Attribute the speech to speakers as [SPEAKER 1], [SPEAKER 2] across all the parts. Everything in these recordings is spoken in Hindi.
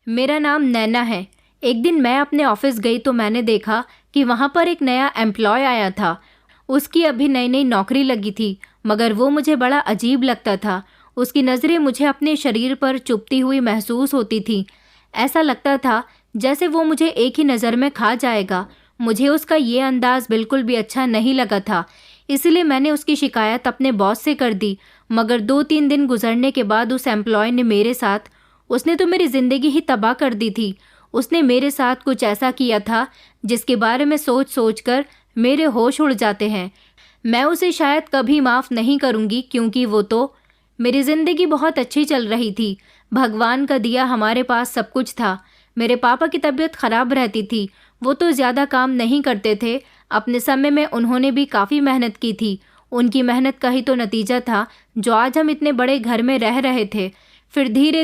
[SPEAKER 1] मेरा नाम नैना है। एक दिन मैं अपने ऑफिस गई तो मैंने देखा कि वहाँ पर एक नया एम्प्लॉय आया था। उसकी अभी नई नई नौकरी लगी थी, मगर वो मुझे बड़ा अजीब लगता था। उसकी नज़रें मुझे अपने शरीर पर चुभती हुई महसूस होती थी। ऐसा लगता था जैसे वो मुझे एक ही नज़र में खा जाएगा। मुझे उसका ये अंदाज़ बिल्कुल भी अच्छा नहीं लगा था, इसलिए मैंने उसकी शिकायत अपने बॉस से कर दी। मगर 2-3 दिन गुजरने के बाद उस एम्प्लॉय ने मेरे साथ, उसने तो मेरी ज़िंदगी ही तबाह कर दी थी। उसने मेरे साथ कुछ ऐसा किया था जिसके बारे में सोच सोच कर मेरे होश उड़ जाते हैं। मैं उसे शायद कभी माफ़ नहीं करूँगी, क्योंकि वो तो, मेरी ज़िंदगी बहुत अच्छी चल रही थी। भगवान का दिया हमारे पास सब कुछ था। मेरे पापा की तबीयत ख़राब रहती थी। वो तो ज़्यादा काम नहीं करते थे। अपने समय में उन्होंने भी काफ़ी मेहनत की थी। उनकी मेहनत का ही तो नतीजा था जो आज हम इतने बड़े घर में रह रहे थे। फिर धीरे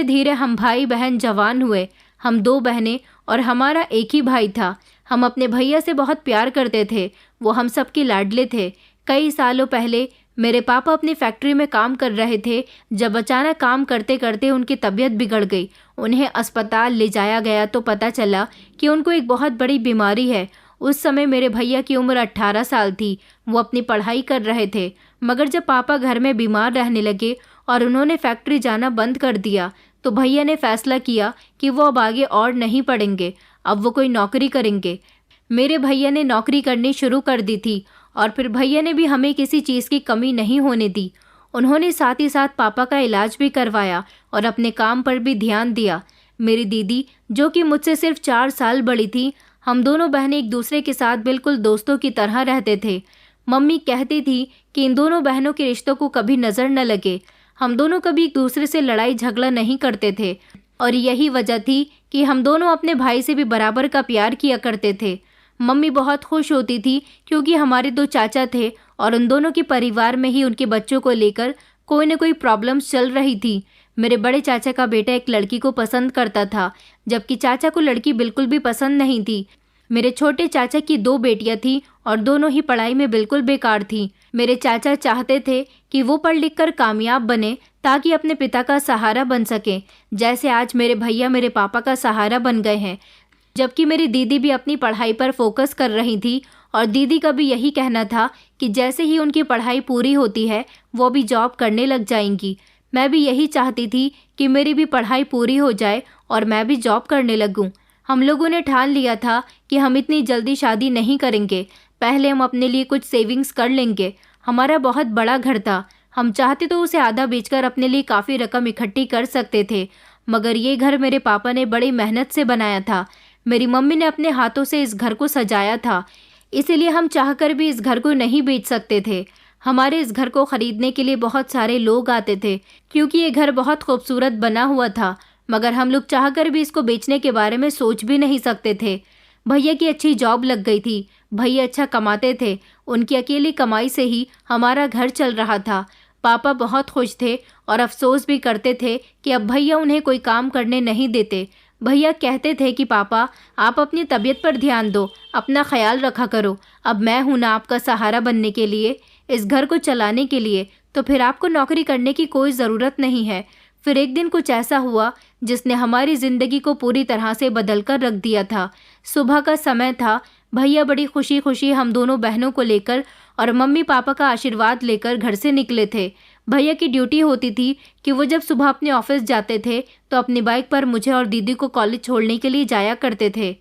[SPEAKER 1] धीरे हम भाई बहन जवान हुए। हम 2 बहनें और हमारा एक ही भाई था। हम अपने भैया से बहुत प्यार करते थे। वो हम सबके लाडले थे। कई सालों पहले मेरे पापा अपनी फैक्ट्री में काम कर रहे थे, जब अचानक काम करते करते उनकी तबीयत बिगड़ गई। उन्हें अस्पताल ले जाया गया तो पता चला कि उनको एक बहुत बड़ी बीमारी है। उस समय मेरे भैया की उम्र 18 साल थी। वो अपनी पढ़ाई कर रहे थे, मगर जब पापा घर में बीमार रहने लगे और उन्होंने फैक्ट्री जाना बंद कर दिया, तो भैया ने फैसला किया कि वो अब आगे और नहीं पढ़ेंगे, अब वो कोई नौकरी करेंगे। मेरे भैया ने नौकरी करनी शुरू कर दी थी और फिर भैया ने भी हमें किसी चीज़ की कमी नहीं होने दी। उन्होंने साथ ही साथ पापा का इलाज भी करवाया और अपने काम पर भी ध्यान दिया। मेरी दीदी, जो कि मुझसे सिर्फ 4 साल बड़ी थी, हम दोनों बहनें एक दूसरे के साथ बिल्कुल दोस्तों की तरह रहते थे। मम्मी कहती थी कि इन दोनों बहनों के रिश्तों को कभी नज़र न लगे। हम दोनों कभी एक दूसरे से लड़ाई झगड़ा नहीं करते थे और यही वजह थी कि हम दोनों अपने भाई से भी बराबर का प्यार किया करते थे। मम्मी बहुत खुश होती थी क्योंकि हमारे 2 चाचा थे और उन दोनों के परिवार में ही उनके बच्चों को लेकर कोई न कोई प्रॉब्लम्स चल रही थी। मेरे बड़े चाचा का बेटा एक लड़की को पसंद करता था, जबकि चाचा को लड़की बिल्कुल भी पसंद नहीं थी। मेरे छोटे चाचा की 2 बेटियां थीं और दोनों ही पढ़ाई में बिल्कुल बेकार थीं। मेरे चाचा चाहते थे कि वो पढ़ लिख कर कामयाब बने ताकि अपने पिता का सहारा बन सकें, जैसे आज मेरे भैया मेरे पापा का सहारा बन गए हैं। जबकि मेरी दीदी भी अपनी पढ़ाई पर फोकस कर रही थी और दीदी का भी यही कहना था कि जैसे ही उनकी पढ़ाई पूरी होती है वो भी जॉब करने लग जाएंगी। मैं भी यही चाहती थी कि मेरी भी पढ़ाई पूरी हो जाए और मैं भी जॉब करने लगूं। हम लोगों ने ठान लिया था कि हम इतनी जल्दी शादी नहीं करेंगे, पहले हम अपने लिए कुछ सेविंग्स कर लेंगे। हमारा बहुत बड़ा घर था, हम चाहते तो उसे आधा बेचकर अपने लिए काफ़ी रकम इकट्ठी कर सकते थे, मगर ये घर मेरे पापा ने बड़ी मेहनत से बनाया था। मेरी मम्मी ने अपने हाथों से इस घर को सजाया था, इसीलिए हम चाहकर भी इस घर को नहीं बेच सकते थे। हमारे इस घर को खरीदने के लिए बहुत सारे लोग आते थे क्योंकि ये घर बहुत खूबसूरत बना हुआ था, मगर हम लोग चाहकर भी इसको बेचने के बारे में सोच भी नहीं सकते थे। भैया की अच्छी जॉब लग गई थी, भैया अच्छा कमाते थे, उनकी अकेली कमाई से ही हमारा घर चल रहा था। पापा बहुत खुश थे और अफसोस भी करते थे कि अब भैया उन्हें कोई काम करने नहीं देते। भैया कहते थे कि पापा, आप अपनी तबीयत पर ध्यान दो, अपना ख्याल रखा करो। अब मैं हूं ना आपका सहारा बनने के लिए, इस घर को चलाने के लिए, तो फिर आपको नौकरी करने की कोई ज़रूरत नहीं है। फिर एक दिन कुछ ऐसा हुआ जिसने हमारी ज़िंदगी को पूरी तरह से बदल कर रख दिया था। सुबह का समय था। भैया बड़ी खुशी खुशी हम दोनों बहनों को लेकर और मम्मी पापा का आशीर्वाद लेकर घर से निकले थे। भैया की ड्यूटी होती थी कि वो जब सुबह अपने ऑफिस जाते थे तो अपनी बाइक पर मुझे और दीदी को कॉलेज छोड़ने के लिए जाया करते थे।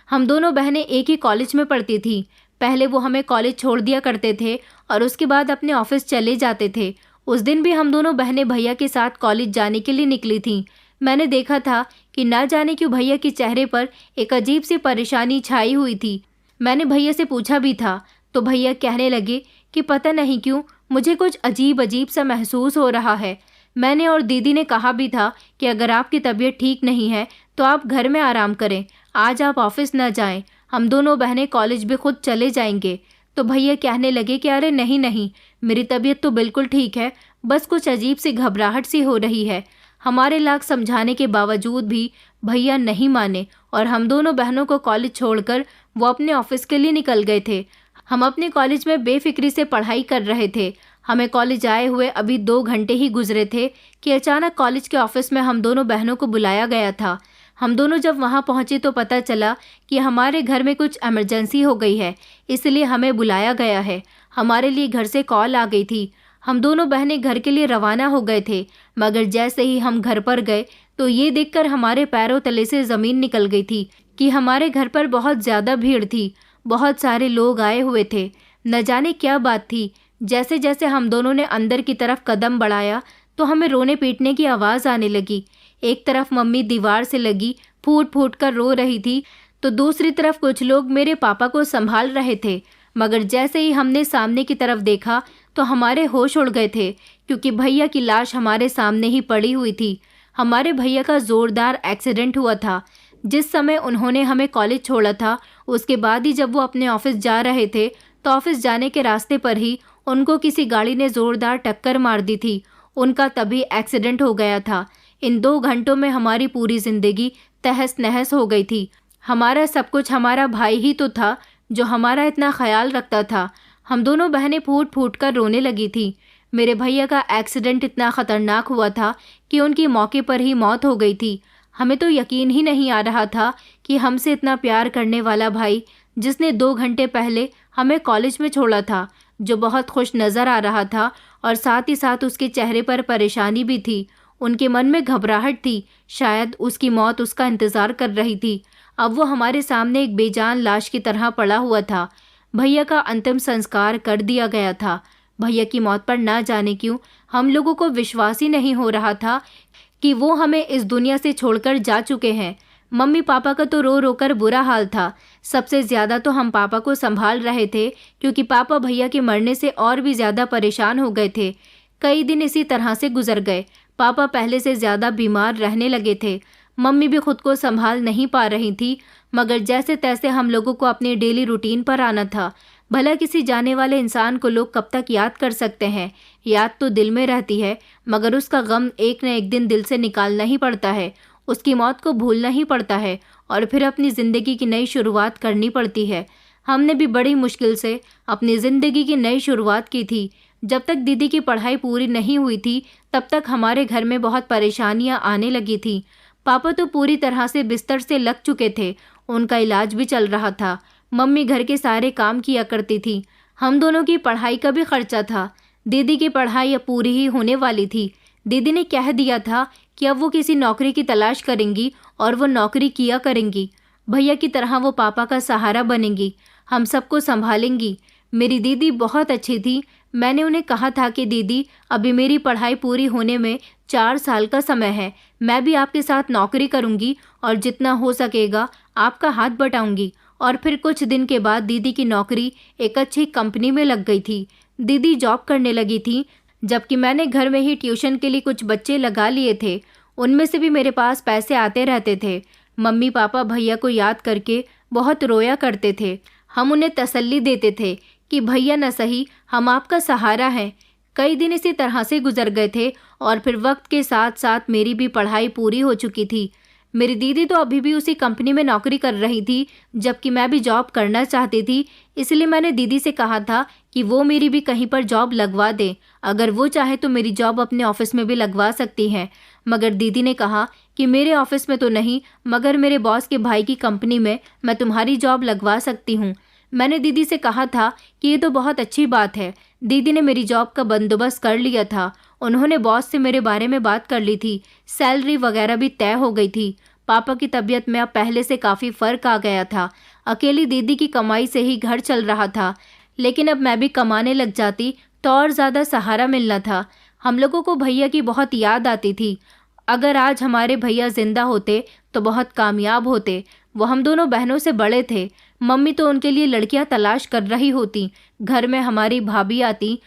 [SPEAKER 1] हम दोनों बहनें एक ही कॉलेज में पढ़ती थी। पहले वो हमें कॉलेज छोड़ दिया करते थे और उसके बाद अपने ऑफिस चले जाते थे। उस दिन भी हम दोनों बहनें भैया के साथ कॉलेज जाने के लिए निकली थीं। मैंने देखा था कि ना जाने क्यों भैया के चेहरे पर एक अजीब सी परेशानी छाई हुई थी। मैंने भैया से पूछा भी था तो भैया कहने लगे कि पता नहीं क्यों मुझे कुछ अजीब अजीब सा महसूस हो रहा है। मैंने और दीदी ने कहा भी था कि अगर आपकी तबीयत ठीक नहीं है तो आप घर में आराम करें, आज आप ऑफिस न जाएं, हम दोनों बहनें कॉलेज भी खुद चले जाएंगे। तो भैया कहने लगे कि अरे नहीं नहीं, मेरी तबीयत तो बिल्कुल ठीक है, बस कुछ अजीब सी घबराहट सी हो रही है। हमारे लाख समझाने के बावजूद भी भैया नहीं माने और हम दोनों बहनों को कॉलेज छोड़कर वो अपने ऑफिस के लिए निकल गए थे। हम अपने कॉलेज में बेफिक्री से पढ़ाई कर रहे थे। हमें कॉलेज आए हुए अभी 2 घंटे ही गुजरे थे कि अचानक कॉलेज के ऑफिस में हम दोनों बहनों को बुलाया गया था। हम दोनों जब वहां पहुंचे तो पता चला कि हमारे घर में कुछ इमरजेंसी हो गई है, इसलिए हमें बुलाया गया है। हमारे लिए घर से कॉल आ गई थी। हम दोनों बहनें घर के लिए रवाना हो गए थे, मगर जैसे ही हम घर पर गए तो ये देखकर हमारे पैरों तले से ज़मीन निकल गई थी कि हमारे घर पर बहुत ज़्यादा भीड़ थी। बहुत सारे लोग आए हुए थे। न जाने क्या बात थी। जैसे जैसे हम दोनों ने अंदर की तरफ कदम बढ़ाया तो हमें रोने पीटने की आवाज़ आने लगी। एक तरफ मम्मी दीवार से लगी फूट फूट कर रो रही थी, तो दूसरी तरफ कुछ लोग मेरे पापा को संभाल रहे थे। मगर जैसे ही हमने सामने की तरफ देखा तो हमारे होश उड़ गए थे, क्योंकि भैया की लाश हमारे सामने ही पड़ी हुई थी। हमारे भैया का ज़ोरदार एक्सीडेंट हुआ था। जिस समय उन्होंने हमें कॉलेज छोड़ा था, उसके बाद ही जब वो अपने ऑफिस जा रहे थे तो ऑफिस जाने के रास्ते पर ही उनको किसी गाड़ी ने ज़ोरदार टक्कर मार दी थी। उनका तभी एक्सीडेंट हो गया था। इन 2 घंटों में हमारी पूरी ज़िंदगी तहस नहस हो गई थी। हमारा सब कुछ हमारा भाई ही तो था जो हमारा इतना ख्याल रखता था। हम दोनों बहनें फूट फूट कर रोने लगी थी। मेरे भैया का एक्सीडेंट इतना ख़तरनाक हुआ था कि उनकी मौके पर ही मौत हो गई थी। हमें तो यकीन ही नहीं आ रहा था कि हमसे इतना प्यार करने वाला भाई, जिसने 2 घंटे पहले हमें कॉलेज में छोड़ा था, जो बहुत खुश नज़र आ रहा था और साथ ही साथ उसके चेहरे पर परेशानी भी थी। उनके मन में घबराहट थी, शायद उसकी मौत उसका इंतज़ार कर रही थी। अब वो हमारे सामने एक बेजान लाश की तरह पड़ा हुआ था। भैया का अंतिम संस्कार कर दिया गया था। भैया की मौत पर ना जाने क्यों हम लोगों को विश्वास ही नहीं हो रहा था कि वो हमें इस दुनिया से छोड़कर जा चुके हैं। मम्मी पापा का तो रो रो कर बुरा हाल था। सबसे ज़्यादा तो हम पापा को संभाल रहे थे, क्योंकि पापा भैया के मरने से और भी ज़्यादा परेशान हो गए थे। कई दिन इसी तरह से गुजर गए। पापा पहले से ज़्यादा बीमार रहने लगे थे। मम्मी भी खुद को संभाल नहीं पा रही थी, मगर जैसे तैसे हम लोगों को अपनी डेली रूटीन पर आना था। भला किसी जाने वाले इंसान को लोग कब तक याद कर सकते हैं? याद तो दिल में रहती है, मगर उसका गम एक न एक दिन दिल से निकालना ही पड़ता है। उसकी मौत को भूलना ही पड़ता है और फिर अपनी ज़िंदगी की नई शुरुआत करनी पड़ती है। हमने भी बड़ी मुश्किल से अपनी ज़िंदगी की नई शुरुआत की थी। जब तक दीदी की पढ़ाई पूरी नहीं हुई थी, तब तक हमारे घर में बहुत परेशानियां आने लगी थी। पापा तो पूरी तरह से बिस्तर से लग चुके थे। उनका इलाज भी चल रहा था। मम्मी घर के सारे काम किया करती थी। हम दोनों की पढ़ाई का भी खर्चा था। दीदी की पढ़ाई अब पूरी ही होने वाली थी। दीदी ने कह दिया था कि अब वो किसी नौकरी की तलाश करेंगी और वो नौकरी किया करेंगी। भैया की तरह वो पापा का सहारा बनेंगी, हम सबको संभालेंगी। मेरी दीदी बहुत अच्छी थी। मैंने उन्हें कहा था कि दीदी, अभी मेरी पढ़ाई पूरी होने में 4 साल का समय है। मैं भी आपके साथ नौकरी करूंगी और जितना हो सकेगा आपका हाथ बटाऊंगी। और फिर कुछ दिन के बाद दीदी की नौकरी एक अच्छी कंपनी में लग गई थी। दीदी जॉब करने लगी थी, जबकि मैंने घर में ही ट्यूशन के लिए कुछ बच्चे लगा लिए थे। उनमें से भी मेरे पास पैसे आते रहते थे। मम्मी पापा भैया को याद करके बहुत रोया करते थे। हम उन्हें तसल्ली देते थे कि भैया न सही, हम आपका सहारा हैं। कई दिन इसी तरह से गुजर गए थे और फिर वक्त के साथ साथ मेरी भी पढ़ाई पूरी हो चुकी थी। मेरी दीदी तो अभी भी उसी कंपनी में नौकरी कर रही थी, जबकि मैं भी जॉब करना चाहती थी। इसलिए मैंने दीदी से कहा था कि वो मेरी भी कहीं पर जॉब लगवा दें। अगर वो चाहे तो मेरी जॉब अपने ऑफिस में भी लगवा सकती हैं। मगर दीदी ने कहा कि मेरे ऑफिस में तो नहीं, मगर मेरे बॉस के भाई की कंपनी में मैं तुम्हारी जॉब लगवा सकती हूँ। मैंने दीदी से कहा था कि ये तो बहुत अच्छी बात है। दीदी ने मेरी जॉब का बंदोबस्त कर लिया था। उन्होंने बॉस से मेरे बारे में बात कर ली थी। सैलरी वगैरह भी तय हो गई थी। पापा की तबीयत में अब पहले से काफ़ी फ़र्क आ गया था। अकेली दीदी की कमाई से ही घर चल रहा था, लेकिन अब मैं भी कमाने लग जाती तो और ज़्यादा सहारा मिलना था। हम लोगों को भैया की बहुत याद आती थी। अगर आज हमारे भैया जिंदा होते तो बहुत कामयाब होते। वो हम दोनों बहनों से बड़े थे। मम्मी तो उनके लिए लड़कियां तलाश कर रही होती। घर में हमारी भाभी आती,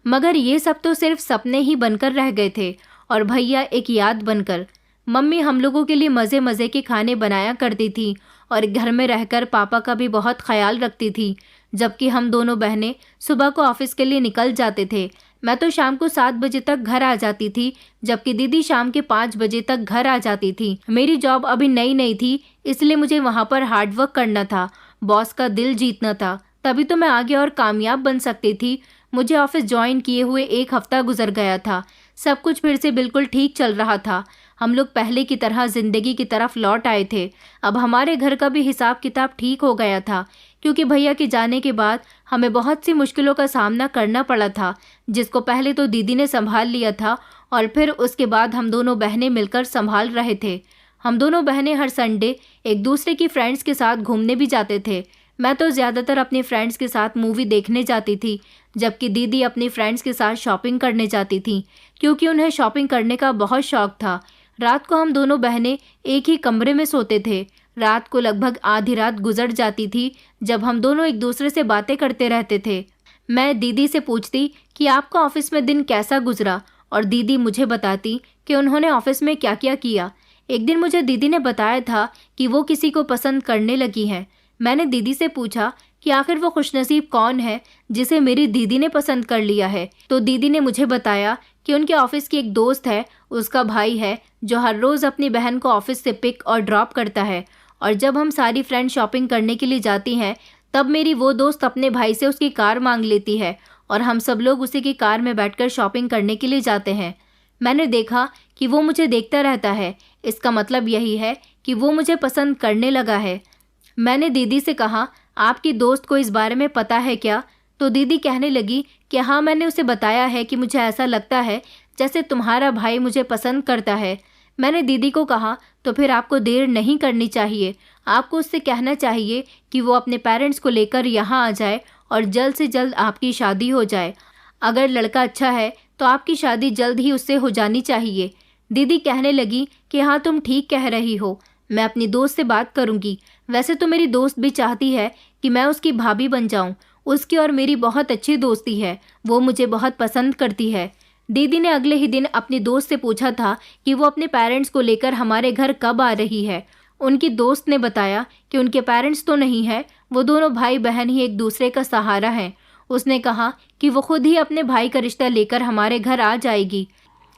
[SPEAKER 1] मगर ये सब तो सिर्फ सपने ही बनकर रह गए थे और भैया एक याद बनकर। मम्मी हम लोगों के लिए मज़े मज़े के खाने बनाया करती थी और घर में रहकर पापा का भी बहुत ख्याल रखती थी, जबकि हम दोनों बहनें सुबह को ऑफिस के लिए निकल जाते थे। मैं तो शाम को 7 बजे तक घर आ जाती थी, जबकि दीदी शाम के 5 बजे तक घर आ जाती थी। मेरी जॉब अभी नई नई थी, इसलिए मुझे वहाँ पर हार्डवर्क करना था, बॉस का दिल जीतना था, तभी तो मैं आगे और कामयाब बन सकती थी। मुझे ऑफिस ज्वाइन किए हुए 1 हफ्ता गुजर गया था। सब कुछ फिर से बिल्कुल ठीक चल रहा था। हम लोग पहले की तरह जिंदगी की तरफ लौट आए थे। अब हमारे घर का भी हिसाब किताब ठीक हो गया था, क्योंकि भैया के जाने के बाद हमें बहुत सी मुश्किलों का सामना करना पड़ा था, जिसको पहले तो दीदी ने संभाल लिया था और फिर उसके बाद हम दोनों बहनें मिलकर संभाल रहे थे। हम दोनों बहनें हर संडे एक दूसरे की फ्रेंड्स के साथ घूमने भी जाते थे। मैं तो ज़्यादातर अपने फ्रेंड्स के साथ मूवी देखने जाती थी, जबकि दीदी अपनी फ्रेंड्स के साथ शॉपिंग करने जाती थी, क्योंकि उन्हें शॉपिंग करने का बहुत शौक था। रात को हम दोनों बहनें एक ही कमरे में सोते थे। रात को लगभग आधी रात गुजर जाती थी जब हम दोनों एक दूसरे से बातें करते रहते थे। मैं दीदी से पूछती कि आपका ऑफिस में दिन कैसा गुजरा, और दीदी मुझे बताती कि उन्होंने ऑफिस में क्या क्या किया। एक दिन मुझे दीदी ने बताया था कि वो किसी को पसंद करने लगी हैं। मैंने दीदी से पूछा कि आखिर वो खुशनसीब कौन है जिसे मेरी दीदी ने पसंद कर लिया है। तो दीदी ने मुझे बताया कि उनके ऑफिस की एक दोस्त है, उसका भाई है, जो हर रोज़ अपनी बहन को ऑफिस से पिक और ड्रॉप करता है, और जब हम सारी फ्रेंड शॉपिंग करने के लिए जाती हैं तब मेरी वो दोस्त अपने भाई से उसकी कार मांग लेती है और हम सब लोग उसी की कार में बैठकर शॉपिंग करने के लिए जाते हैं। मैंने देखा कि वो मुझे देखता रहता है। इसका मतलब यही है कि वो मुझे पसंद करने लगा है। मैंने दीदी से कहा, आपकी दोस्त को इस बारे में पता है क्या? तो दीदी कहने लगी कि हाँ, मैंने उसे बताया है कि मुझे ऐसा लगता है जैसे तुम्हारा भाई मुझे पसंद करता है। मैंने दीदी को कहा, तो फिर आपको देर नहीं करनी चाहिए। आपको उससे कहना चाहिए कि वो अपने पेरेंट्स को लेकर यहाँ आ जाए और जल्द से जल्द आपकी शादी हो जाए। अगर लड़का अच्छा है तो आपकी शादी जल्द ही उससे हो जानी चाहिए। दीदी कहने लगी कि हाँ, तुम ठीक कह रही हो, मैं अपनी दोस्त से बात करूँगी। वैसे तो मेरी दोस्त भी चाहती है कि मैं उसकी भाभी बन जाऊँ। उसकी और मेरी बहुत अच्छी दोस्ती है, वो मुझे बहुत पसंद करती है। दीदी ने अगले ही दिन अपनी दोस्त से पूछा था कि वो अपने पेरेंट्स को लेकर हमारे घर कब आ रही है। उनकी दोस्त ने बताया कि उनके पेरेंट्स तो नहीं है, वो दोनों भाई बहन ही एक दूसरे का सहारा हैं। उसने कहा कि वो खुद ही अपने भाई का रिश्ता लेकर हमारे घर आ जाएगी।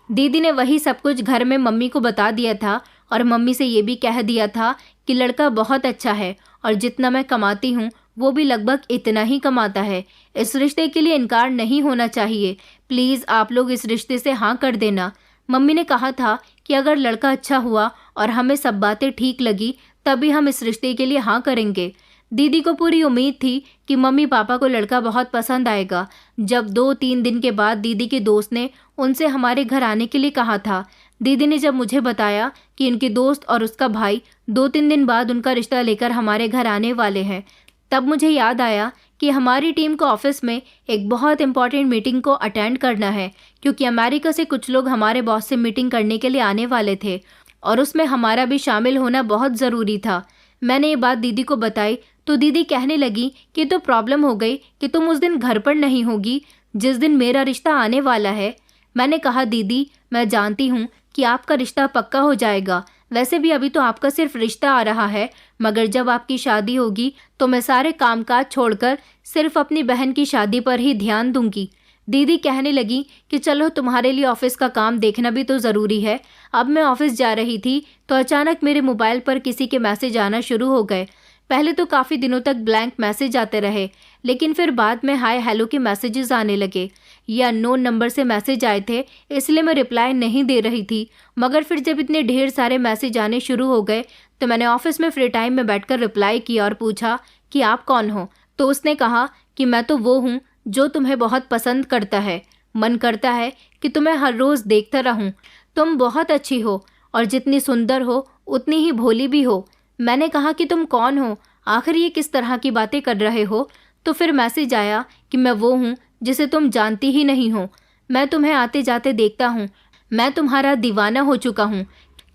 [SPEAKER 1] दीदी ने वही सब कुछ घर में मम्मी को बता दिया था और मम्मी से ये भी कह दिया था कि लड़का बहुत अच्छा है और जितना मैं कमाती हूँ वो भी लगभग इतना ही कमाता है। इस रिश्ते के लिए इनकार नहीं होना चाहिए। प्लीज़ आप लोग इस रिश्ते से हाँ कर देना। मम्मी ने कहा था कि अगर लड़का अच्छा हुआ और हमें सब बातें ठीक लगी तभी हम इस रिश्ते के लिए हाँ करेंगे। दीदी को पूरी उम्मीद थी कि मम्मी पापा को लड़का बहुत पसंद आएगा। जब 2-3 दिन के बाद दीदी के दोस्त ने उनसे हमारे घर आने के लिए कहा था, दीदी ने जब मुझे बताया कि इनकी दोस्त और उसका भाई 2-3 दिन बाद उनका रिश्ता लेकर हमारे घर आने वाले हैं, तब मुझे याद आया कि हमारी टीम को ऑफिस में एक बहुत इंपॉर्टेंट मीटिंग को अटेंड करना है, क्योंकि अमेरिका से कुछ लोग हमारे बॉस से मीटिंग करने के लिए आने वाले थे और उसमें हमारा भी शामिल होना बहुत ज़रूरी था। मैंने ये बात दीदी को बताई तो दीदी कहने लगी कि तो प्रॉब्लम हो गई कि तुम उस दिन घर पर नहीं होगी जिस दिन मेरा रिश्ता आने वाला है। मैंने कहा, दीदी मैं जानती हूँ कि आपका रिश्ता पक्का हो जाएगा। वैसे भी अभी तो आपका सिर्फ रिश्ता आ रहा है, मगर जब आपकी शादी होगी तो मैं सारे कामकाज छोड़कर सिर्फ अपनी बहन की शादी पर ही ध्यान दूंगी। दीदी कहने लगी कि चलो तुम्हारे लिए ऑफिस का काम देखना भी तो ज़रूरी है। अब मैं ऑफिस जा रही थी तो अचानक मेरे मोबाइल पर किसी के मैसेज आना शुरू हो गए। पहले तो काफ़ी दिनों तक ब्लैंक मैसेज आते रहे, लेकिन फिर बाद में हाय हेलो के मैसेजेस आने लगे। ये अननोन नंबर से मैसेज आए थे, इसलिए मैं रिप्लाई नहीं दे रही थी। मगर फिर जब इतने ढेर सारे मैसेज आने शुरू हो गए तो मैंने ऑफिस में फ्री टाइम में बैठकर रिप्लाई किया और पूछा कि आप कौन हो। तो उसने कहा कि मैं तो वो हूँ जो तुम्हें बहुत पसंद करता है। मन करता है कि तुम्हें हर रोज़ देखता रहूँ। तुम बहुत अच्छी हो और जितनी सुंदर हो उतनी ही भोली भी हो। मैंने कहा कि तुम कौन हो, आखिर ये किस तरह की बातें कर रहे हो। तो फिर मैसेज आया कि मैं वो हूँ जिसे तुम जानती ही नहीं हो। मैं तुम्हें आते जाते देखता हूँ। मैं तुम्हारा दीवाना हो चुका हूँ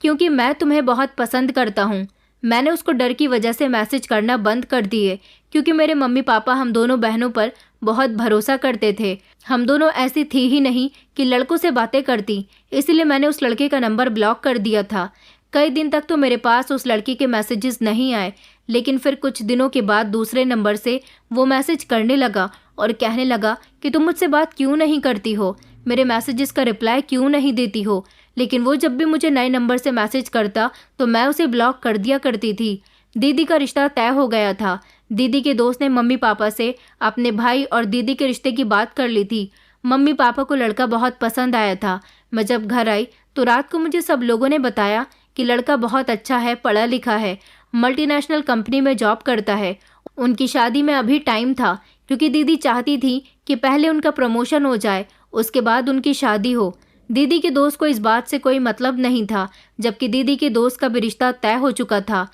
[SPEAKER 1] क्योंकि मैं तुम्हें बहुत पसंद करता हूँ। मैंने उसको डर की वजह से मैसेज करना बंद कर दिए, क्योंकि मेरे मम्मी पापा हम दोनों बहनों पर बहुत भरोसा करते थे। हम दोनों ऐसी थी ही नहीं कि लड़कों से बातें करती, इसलिए मैंने उस लड़के का नंबर ब्लॉक कर दिया था। कई दिन तक तो मेरे पास उस लड़की के मैसेजेस नहीं आए, लेकिन फिर कुछ दिनों के बाद दूसरे नंबर से वो मैसेज करने लगा और कहने लगा कि तुम मुझसे बात क्यों नहीं करती हो, मेरे मैसेजेस का रिप्लाई क्यों नहीं देती हो। लेकिन वो जब भी मुझे नए नंबर से मैसेज करता तो मैं उसे ब्लॉक कर दिया करती थी। दीदी का रिश्ता तय हो गया था। दीदी के दोस्त ने मम्मी पापा से अपने भाई और दीदी के रिश्ते की बात कर ली थी। मम्मी पापा को लड़का बहुत पसंद आया था। मैं जब घर आई तो रात को मुझे सब लोगों ने बताया कि लड़का बहुत अच्छा है, पढ़ा लिखा है, मल्टीनेशनल कंपनी में जॉब करता है। उनकी शादी में अभी टाइम था, क्योंकि दीदी चाहती थी कि पहले उनका प्रमोशन हो जाए, उसके बाद उनकी शादी हो। दीदी के दोस्त को इस बात से कोई मतलब नहीं था, जबकि दीदी के दोस्त का भी रिश्ता तय हो चुका था।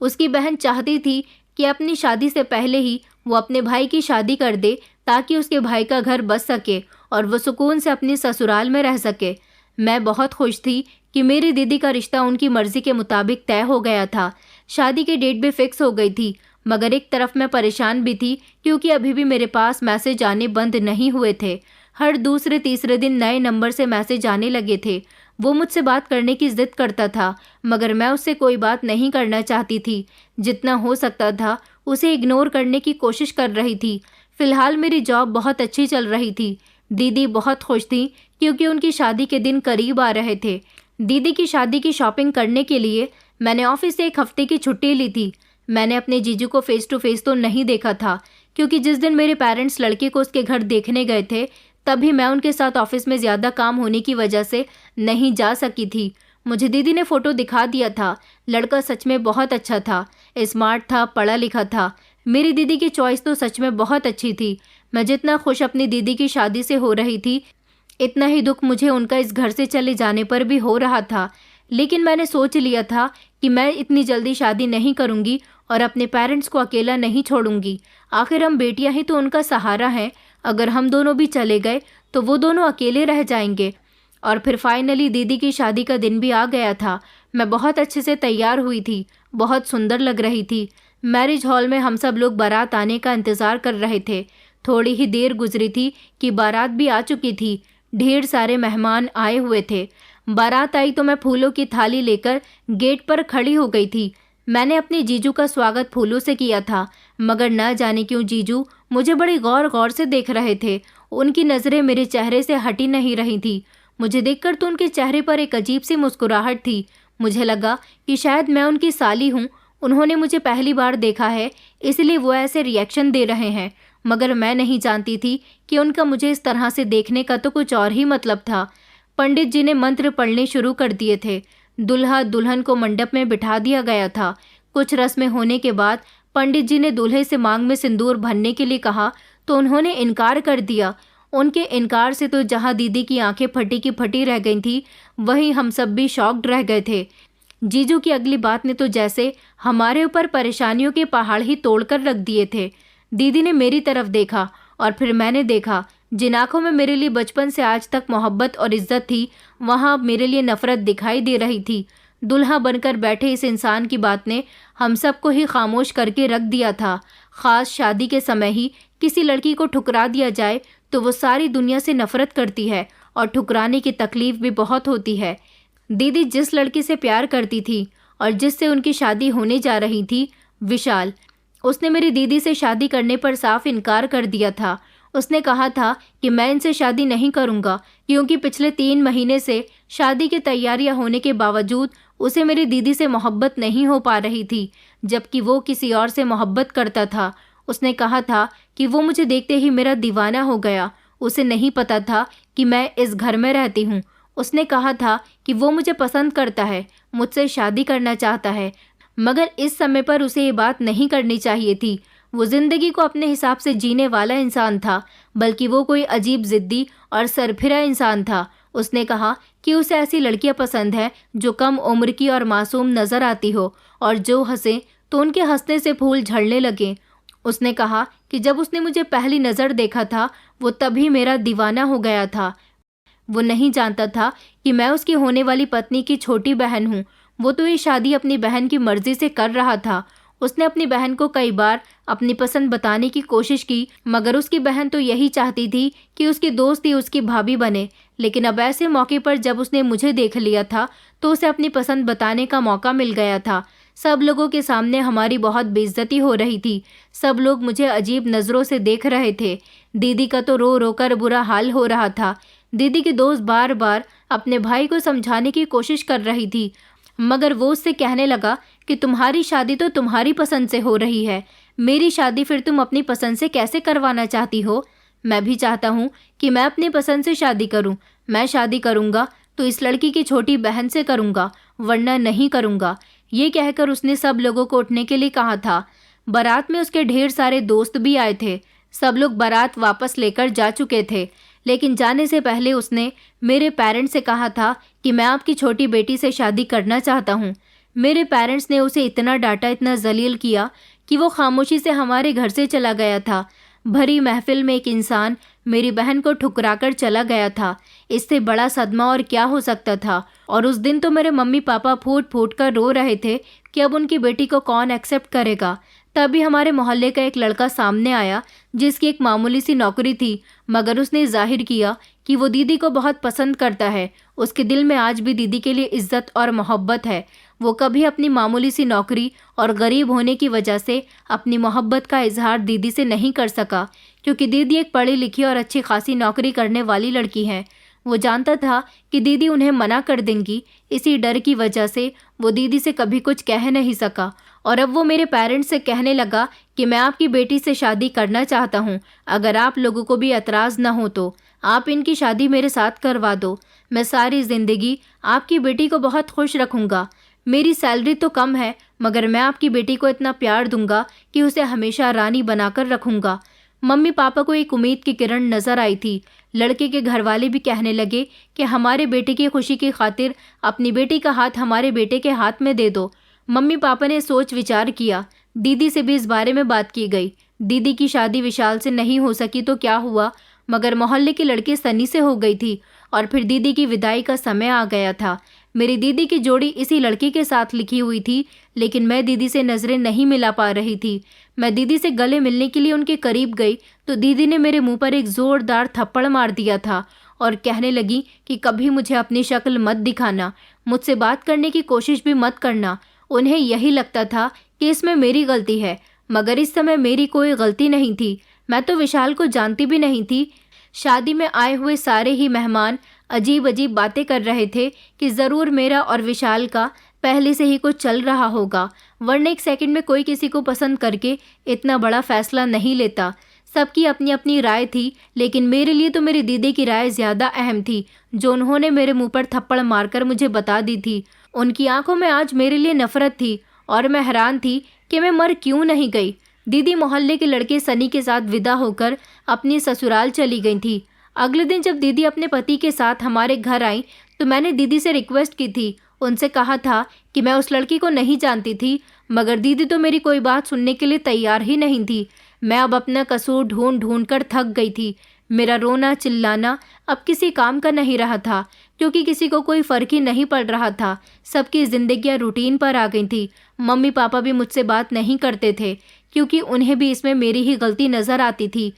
[SPEAKER 1] उसकी बहन चाहती थी कि अपनी शादी से पहले ही वो अपने भाई की शादी कर दे, ताकि उसके भाई का घर बस सके और वो सुकून से अपनी ससुराल में रह सके। मैं बहुत खुश थी कि मेरी दीदी का रिश्ता उनकी मर्जी के मुताबिक तय हो गया था। शादी की डेट भी फिक्स हो गई थी, मगर एक तरफ मैं परेशान भी थी, क्योंकि अभी भी मेरे पास मैसेज आने बंद नहीं हुए थे। हर दूसरे तीसरे दिन नए नंबर से मैसेज आने लगे थे। वो मुझसे बात करने की जिद करता था, मगर मैं उससे कोई बात नहीं करना चाहती थी। जितना हो सकता था उसे इग्नोर करने की कोशिश कर रही थी। फिलहाल मेरी जॉब बहुत अच्छी चल रही थी। दीदी बहुत खुश थी, क्योंकि उनकी शादी के दिन करीब आ रहे थे। दीदी की शादी की शॉपिंग करने के लिए मैंने ऑफिस से 1 हफ्ते की छुट्टी ली थी। मैंने अपने जीजू को फेस टू फेस तो नहीं देखा था, क्योंकि जिस दिन मेरे पेरेंट्स लड़के को उसके घर देखने गए थे, तभी मैं उनके साथ ऑफिस में ज़्यादा काम होने की वजह से नहीं जा सकी थी। मुझे दीदी ने फ़ोटो दिखा दिया था। लड़का सच में बहुत अच्छा था, स्मार्ट था, पढ़ा लिखा था। मेरी दीदी की चॉइस तो सच में बहुत अच्छी थी। मैं जितना खुश अपनी दीदी की शादी से हो रही थी, इतना ही दुख मुझे उनका इस घर से चले जाने पर भी हो रहा था। लेकिन मैंने सोच लिया था कि मैं इतनी जल्दी शादी नहीं करूँगी और अपने पेरेंट्स को अकेला नहीं छोड़ूंगी। आखिर हम बेटियां ही तो उनका सहारा हैं। अगर हम दोनों भी चले गए तो वो दोनों अकेले रह जाएंगे। और फिर फाइनली दीदी की शादी का दिन भी आ गया था। मैं बहुत अच्छे से तैयार हुई थी, बहुत सुंदर लग रही थी। मैरिज हॉल में हम सब लोग बारात आने का इंतज़ार कर रहे थे। थोड़ी ही देर गुजरी थी कि बारात भी आ चुकी थी। ढेर सारे मेहमान आए हुए थे। बारात आई तो मैं फूलों की थाली लेकर गेट पर खड़ी हो गई थी। मैंने अपने जीजू का स्वागत फूलों से किया था, मगर न जाने क्यों जीजू मुझे बड़ी गौर गौर से देख रहे थे। उनकी नज़रें मेरे चेहरे से हटी नहीं रही थी। मुझे देखकर तो उनके चेहरे पर एक अजीब सी मुस्कुराहट थी। मुझे लगा कि शायद मैं उनकी साली हूँ। उन्होंने मुझे पहली बार देखा है, इसलिए वो ऐसे रिएक्शन दे रहे हैं। मगर मैं नहीं जानती थी कि उनका मुझे इस तरह से देखने का तो कुछ और ही मतलब था। पंडित जी ने मंत्र पढ़ने शुरू कर दिए थे। दुल्हा दुल्हन को मंडप में बिठा दिया गया था। कुछ रस्में होने के बाद पंडित जी ने दूल्हे से मांग में सिंदूर भरने के लिए कहा, तो उन्होंने इनकार कर दिया। उनके इनकार से तो जहां दीदी की आंखें फटी की फटी रह गई थी, वहीं हम सब भी शॉक्ड रह गए थे। जीजू की अगली बात ने तो जैसे हमारे ऊपर परेशानियों के पहाड़ ही तोड़कर रख दिए थे। दीदी ने मेरी तरफ देखा और फिर मैंने देखा। जिन आंखों में मेरे लिए बचपन से आज तक मोहब्बत और इज्जत थी, वहाँ अब मेरे लिए नफरत दिखाई दे रही थी। दुल्हा बनकर बैठे इस इंसान की बात ने हम सबको ही खामोश करके रख दिया था। ख़ास शादी के समय ही किसी लड़की को ठुकरा दिया जाए तो वो सारी दुनिया से नफरत करती है, और ठुकराने की तकलीफ भी बहुत होती है। दीदी जिस लड़की से प्यार करती थी और जिससे उनकी शादी होने जा रही थी, विशाल, उसने मेरी दीदी से शादी करने पर साफ इनकार कर दिया था। उसने कहा था कि मैं इनसे शादी नहीं करूंगा, क्योंकि पिछले 3 महीने से शादी की तैयारियां होने के बावजूद उसे मेरी दीदी से मोहब्बत नहीं हो पा रही थी, जबकि वो किसी और से मोहब्बत करता था। उसने कहा था कि वो मुझे देखते ही मेरा दीवाना हो गया। उसे नहीं पता था कि मैं इस घर में रहती हूँ। उसने कहा था कि वो मुझे पसंद करता है, मुझसे शादी करना चाहता है, मगर इस समय पर उसे ये बात नहीं करनी चाहिए थी। वो जिंदगी को अपने हिसाब से जीने वाला इंसान था, बल्कि वो कोई अजीब जिद्दी और सरफिरा इंसान था। उसने कहा कि उसे ऐसी लड़कियां पसंद है जो कम उम्र की और मासूम नजर आती हो, और जो हंसे तो उनके हंसने से फूल झड़ने लगे। उसने कहा कि जब उसने मुझे पहली नज़र देखा था, वो तभी मेरा दीवाना हो गया था। वो नहीं जानता था कि मैं उसकी होने वाली पत्नी की छोटी बहन हूँ। वो तो ये शादी अपनी बहन की मर्जी से कर रहा था। उसने अपनी बहन को कई बार अपनी पसंद बताने की कोशिश की, मगर उसकी बहन तो यही चाहती थी कि उसकी दोस्त ही उसकी भाभी बने। लेकिन अब ऐसे मौके पर जब उसने मुझे देख लिया था, तो उसे अपनी पसंद बताने का मौका मिल गया था। सब लोगों के सामने हमारी बहुत बेइज्जती हो रही थी। सब लोग मुझे अजीब नज़रों से देख रहे थे। दीदी का तो रो रो कर बुरा हाल हो रहा था। दीदी की दोस्त बार बार अपने भाई को समझाने की कोशिश कर रही थी, मगर वो उससे कहने लगा कि तुम्हारी शादी तो तुम्हारी पसंद से हो रही है, मेरी शादी फिर तुम अपनी पसंद से कैसे करवाना चाहती हो? मैं भी चाहता हूँ कि मैं अपनी पसंद से शादी करूँ। मैं शादी करूँगा तो इस लड़की की छोटी बहन से करूँगा, वरना नहीं करूँगा। ये कहकर उसने सब लोगों को उठने के लिए कहा था। बारात में उसके ढेर सारे दोस्त भी आए थे। सब लोग बारात वापस लेकर जा चुके थे, लेकिन जाने से पहले उसने मेरे पेरेंट्स से कहा था कि मैं आपकी छोटी बेटी से शादी करना चाहता हूँ। मेरे पेरेंट्स ने उसे इतना डांटा, इतना जलील किया कि वो खामोशी से हमारे घर से चला गया था। भरी महफिल में एक इंसान मेरी बहन को ठुकराकर चला गया था। इससे बड़ा सदमा और क्या हो सकता था। और उस दिन तो मेरे मम्मी पापा फूट फूट कर रो रहे थे कि अब उनकी बेटी को कौन एक्सेप्ट करेगा। तभी हमारे मोहल्ले का एक लड़का सामने आया जिसकी एक मामूली सी नौकरी थी, मगर उसने जाहिर किया कि वो दीदी को बहुत पसंद करता है। उसके दिल में आज भी दीदी के लिए इज्जत और मोहब्बत है। वो कभी अपनी मामूली सी नौकरी और गरीब होने की वजह से अपनी मोहब्बत का इजहार दीदी से नहीं कर सका, क्योंकि दीदी एक पढ़ी लिखी और अच्छी खासी नौकरी करने वाली लड़की है। वो जानता था कि दीदी उन्हें मना कर देंगी, इसी डर की वजह से वो दीदी से कभी कुछ कह नहीं सका। और अब वो मेरे पेरेंट्स से कहने लगा कि मैं आपकी बेटी से शादी करना चाहता हूँ। अगर आप लोगों को भी एतराज़ न हो तो आप इनकी शादी मेरे साथ करवा दो। मैं सारी ज़िंदगी आपकी बेटी को बहुत खुश रखूँगा। मेरी सैलरी तो कम है, मगर मैं आपकी बेटी को इतना प्यार दूंगा कि उसे हमेशा रानी बनाकर रखूँगा। मम्मी पापा को एक उम्मीद की किरण नज़र आई थी। लड़के के घर वाले भी कहने लगे कि हमारे बेटे की खुशी की खातिर अपनी बेटी का हाथ हमारे बेटे के हाथ में दे दो। मम्मी पापा ने सोच विचार किया। दीदी से भी इस बारे में बात की गई। दीदी की शादी विशाल से नहीं हो सकी तो क्या हुआ, मगर मोहल्ले की लड़की सनी से हो गई थी। और फिर दीदी की विदाई का समय आ गया था। मेरी दीदी की जोड़ी इसी लड़की के साथ लिखी हुई थी, लेकिन मैं दीदी से नज़रें नहीं मिला पा रही थी। मैं दीदी से गले मिलने के लिए उनके करीब गई तो दीदी ने मेरे मुंह पर एक ज़ोरदार थप्पड़ मार दिया था और कहने लगी कि कभी मुझे अपनी शक्ल मत दिखाना, मुझसे बात करने की कोशिश भी मत करना। उन्हें यही लगता था कि इसमें मेरी गलती है, मगर इस समय मेरी कोई गलती नहीं थी। मैं तो विशाल को जानती भी नहीं थी। शादी में आए हुए सारे ही मेहमान अजीब अजीब बातें कर रहे थे कि ज़रूर मेरा और विशाल का पहले से ही कुछ चल रहा होगा, वरना एक सेकंड में कोई किसी को पसंद करके इतना बड़ा फैसला नहीं लेता। सबकी अपनी अपनी राय थी, लेकिन मेरे लिए तो मेरी दीदी की राय ज़्यादा अहम थी, जो उन्होंने मेरे मुंह पर थप्पड़ मारकर मुझे बता दी थी। उनकी आंखों में आज मेरे लिए नफरत थी और मैं हैरान थी कि मैं मर क्यों नहीं गई। दीदी मोहल्ले के लड़के सनी के साथ विदा होकर अपनी ससुराल चली गई थी। अगले दिन जब दीदी अपने पति के साथ हमारे घर आई तो मैंने दीदी से रिक्वेस्ट की थी। उनसे कहा था कि मैं उस लड़की को नहीं जानती थी, मगर दीदी तो मेरी कोई बात सुनने के लिए तैयार ही नहीं थी। मैं अब अपना कसूर ढूंढ ढूंढ कर थक गई थी। मेरा रोना चिल्लाना अब किसी काम का नहीं रहा था, क्योंकि किसी को कोई फ़र्क ही नहीं पड़ रहा था। सबकी ज़िंदगियाँ रूटीन पर आ गई थी। मम्मी पापा भी मुझसे बात नहीं करते थे, क्योंकि उन्हें भी इसमें मेरी ही गलती नज़र आती थी।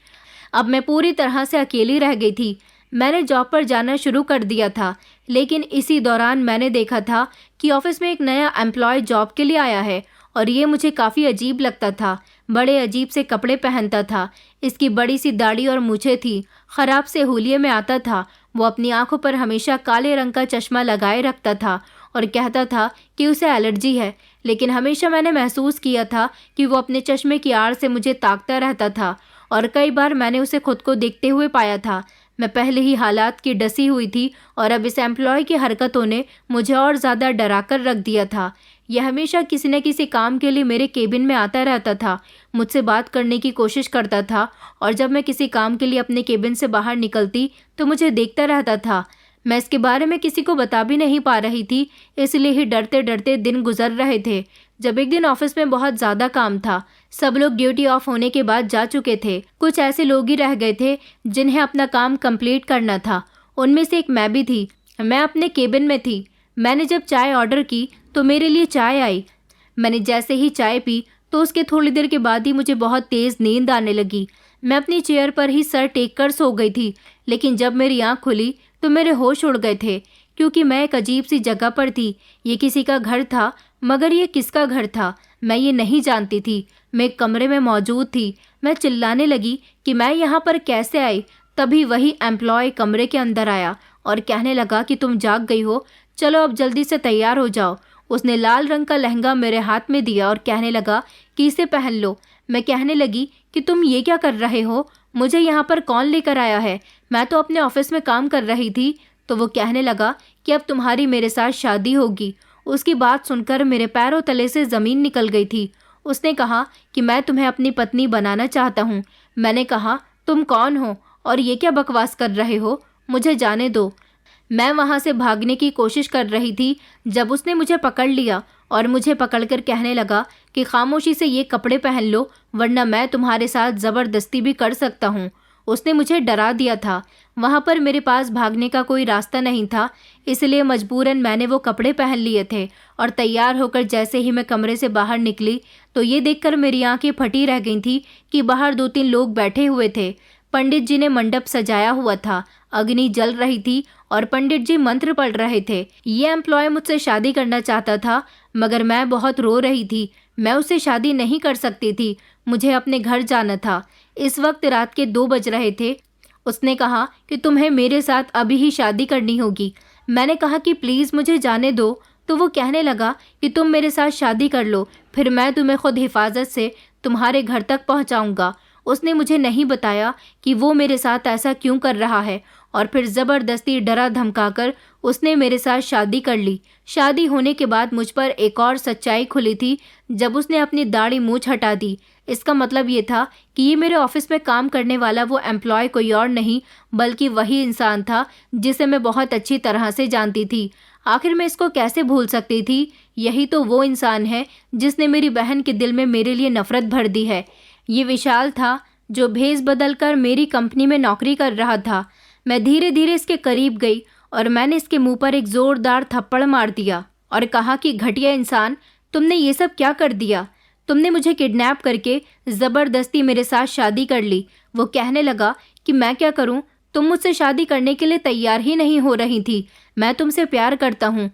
[SPEAKER 1] अब मैं पूरी तरह से अकेली रह गई थी। मैंने जॉब पर जाना शुरू कर दिया था, लेकिन इसी दौरान मैंने देखा था कि ऑफिस में एक नया एम्प्लॉय जॉब के लिए आया है और ये मुझे काफ़ी अजीब लगता था। बड़े अजीब से कपड़े पहनता था। इसकी बड़ी सी दाढ़ी और मूछें थी। ख़राब से हुलिये में आता था। वो अपनी आंखों पर हमेशा काले रंग का चश्मा लगाए रखता था और कहता था कि उसे एलर्जी है, लेकिन हमेशा मैंने महसूस किया था कि वो अपने चश्मे की आड़ से मुझे ताकता रहता था और कई बार मैंने उसे खुद को देखते हुए पाया था। मैं पहले ही हालात की डसी हुई थी और अब इस एम्प्लॉय की हरकतों ने मुझे और ज़्यादा डरा कर रख दिया था। यह हमेशा किसी न किसी काम के लिए मेरे केबिन में आता रहता था, मुझसे बात करने की कोशिश करता था और जब मैं किसी काम के लिए अपने केबिन से बाहर निकलती तो मुझे देखता रहता था। मैं इसके बारे में किसी को बता भी नहीं पा रही थी, इसलिए ही डरते डरते दिन गुजर रहे थे। जब एक दिन ऑफिस में बहुत ज़्यादा काम था, सब लोग ड्यूटी ऑफ होने के बाद जा चुके थे। कुछ ऐसे लोग ही रह गए थे जिन्हें अपना काम कंप्लीट करना था। उनमें से एक मैं भी थी। मैं अपने केबिन में थी। मैंने जब चाय ऑर्डर की तो मेरे लिए चाय आई। मैंने जैसे ही चाय पी तो उसके थोड़ी देर के बाद ही मुझे बहुत तेज़ नींद आने लगी। मैं अपनी चेयर पर ही सर टेक कर सो गई थी, लेकिन जब मेरी आँख खुली तो मेरे होश उड़ गए थे, क्योंकि मैं एक अजीब सी जगह पर थी। ये किसी का घर था, मगर ये किसका घर था मैं ये नहीं जानती थी। मैं एक कमरे में मौजूद थी। मैं चिल्लाने लगी कि मैं यहाँ पर कैसे आई। तभी वही एम्प्लॉय कमरे के अंदर आया और कहने लगा कि तुम जाग गई हो, चलो अब जल्दी से तैयार हो जाओ। उसने लाल रंग का लहंगा मेरे हाथ में दिया और कहने लगा कि इसे पहन लो। मैं कहने लगी कि तुम ये क्या कर रहे हो, मुझे यहाँ पर कौन लेकर आया है, मैं तो अपने ऑफिस में काम कर रही थी। तो वो कहने लगा कि अब तुम्हारी मेरे साथ शादी होगी। उसकी बात सुनकर मेरे पैरों तले से ज़मीन निकल गई थी। उसने कहा कि मैं तुम्हें अपनी पत्नी बनाना चाहता हूँ। मैंने कहा तुम कौन हो और ये क्या बकवास कर रहे हो, मुझे जाने दो। मैं वहाँ से भागने की कोशिश कर रही थी जब उसने मुझे पकड़ लिया और मुझे पकड़कर कहने लगा कि खामोशी से ये कपड़े पहन लो, वरना मैं तुम्हारे साथ ज़बरदस्ती भी कर सकता हूँ। उसने मुझे डरा दिया था। वहाँ पर मेरे पास भागने का कोई रास्ता नहीं था, इसलिए मजबूरन मैंने वो कपड़े पहन लिए थे और तैयार होकर जैसे ही मैं कमरे से बाहर निकली तो ये देखकर मेरी आंखें फटी रह गई थी कि बाहर 2-3 लोग बैठे हुए थे। पंडित जी ने मंडप सजाया हुआ था, अग्नि जल रही थी और पंडित जी मंत्र पढ़ रहे थे। ये एम्प्लॉय मुझसे शादी करना चाहता था, मगर मैं बहुत रो रही थी। मैं उससे शादी नहीं कर सकती थी, मुझे अपने घर जाना था। इस वक्त रात के 2 बज रहे थे। उसने कहा कि तुम्हें मेरे साथ अभी ही शादी करनी होगी। मैंने कहा कि प्लीज़ मुझे जाने दो। तो वो कहने लगा कि तुम मेरे साथ शादी कर लो, फिर मैं तुम्हें खुद हिफाजत से तुम्हारे घर तक पहुंचाऊंगा। उसने मुझे नहीं बताया कि वो मेरे साथ ऐसा क्यों कर रहा है और फिर ज़बरदस्ती डरा धमकाकर उसने मेरे साथ शादी कर ली। शादी होने के बाद मुझ पर एक और सच्चाई खुली थी जब उसने अपनी दाढ़ी मूंछ हटा दी। इसका मतलब ये था कि ये मेरे ऑफिस में काम करने वाला वो एम्प्लॉय कोई और नहीं बल्कि वही इंसान था जिसे मैं बहुत अच्छी तरह से जानती थी। आखिर मैं इसको कैसे भूल सकती थी? यही तो वो इंसान है जिसने मेरी बहन के दिल में मेरे लिए नफरत भर दी है। ये विशाल था जो भेस बदल कर मेरी कंपनी में नौकरी कर रहा था। मैं धीरे धीरे इसके करीब गई और मैंने इसके मुंह पर एक ज़ोरदार थप्पड़ मार दिया और कहा कि घटिया इंसान, तुमने ये सब क्या कर दिया? तुमने मुझे किडनैप करके ज़बरदस्ती मेरे साथ शादी कर ली। वो कहने लगा कि मैं क्या करूं? तुम मुझसे शादी करने के लिए तैयार ही नहीं हो रही थी। मैं तुमसे प्यार करता हूं।